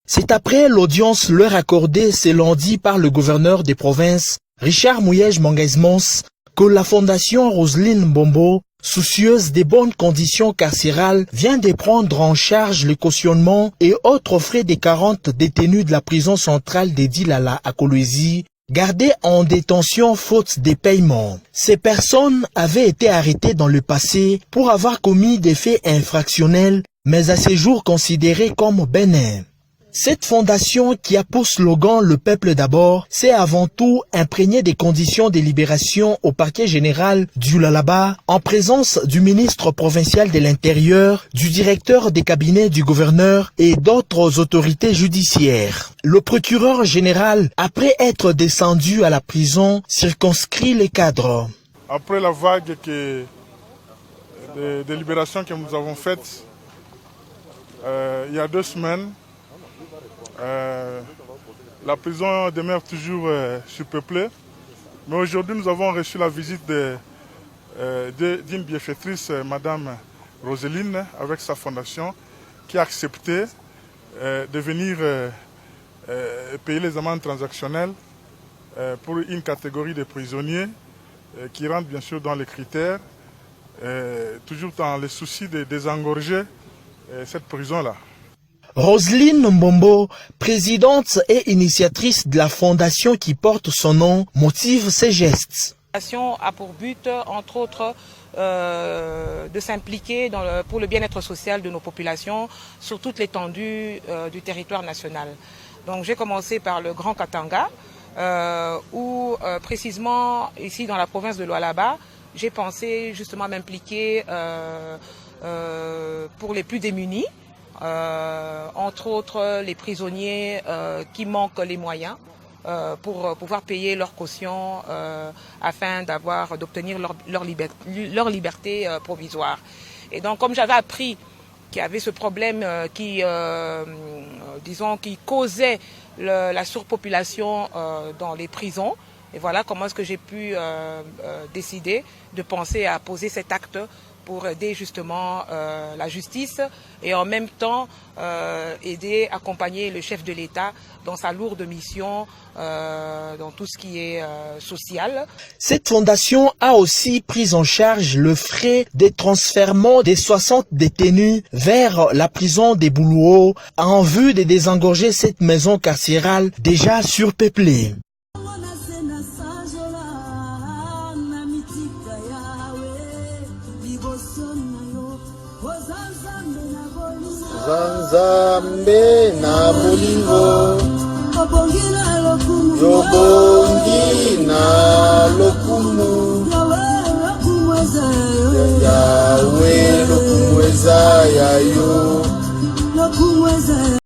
C'est après l'audience leur accordée ce lundi par le gouverneur des provinces, Richard Mouyej-Mangaizmons, que la fondation Roselyne Mbombo, soucieuse des bonnes conditions carcérales, vient de prendre en charge le cautionnement et autres frais des 40 détenus de la prison centrale de Dilala à Kolwezi, gardés en détention faute de paiement. Ces personnes avaient été arrêtées dans le passé pour avoir commis des faits infractionnels, mais à ce jour considérés comme bénins. Cette fondation qui a pour slogan « Le peuple d'abord » s'est avant tout imprégnée des conditions de libération au parquet général du Lalaba en présence du ministre provincial de l'Intérieur, du directeur des cabinets du gouverneur et d'autres autorités judiciaires. Le procureur général, après être descendu à la prison, circonscrit les cadres. Après la vague de libération que nous avons faite il y a 2 semaines, la prison demeure toujours surpeuplée, mais aujourd'hui nous avons reçu la visite d'une bienfaitrice, Madame Roselyne, avec sa fondation, qui a accepté de venir payer les amendes transactionnelles pour une catégorie de prisonniers qui rentrent bien sûr dans les critères, toujours dans le souci de désengorger cette prison-là. Roselyne Mbombo, présidente et initiatrice de la fondation qui porte son nom, motive ces gestes. La fondation a pour but, entre autres, de s'impliquer pour le bien-être social de nos populations sur toute l'étendue du territoire national. Donc j'ai commencé par le Grand Katanga, où précisément ici dans la province de Lualaba, j'ai pensé justement m'impliquer pour les plus démunis. Entre autres les prisonniers qui manquent les moyens pour pouvoir payer leur caution afin d'obtenir leur liberté provisoire. Et donc comme j'avais appris qu'il y avait ce problème qui causait la surpopulation dans les prisons, et voilà comment est-ce que j'ai pu décider de penser à poser cet acte pour aider justement la justice et en même temps accompagner le chef de l'État dans sa lourde mission dans tout ce qui est social. Cette fondation a aussi pris en charge le frais des transfèrements des 60 détenus vers la prison des Boulouo en vue de désengorger cette maison carcérale déjà surpeuplée. Zanzambe na bolingo Yobongi na lokumu Yahweh lokumweza yayo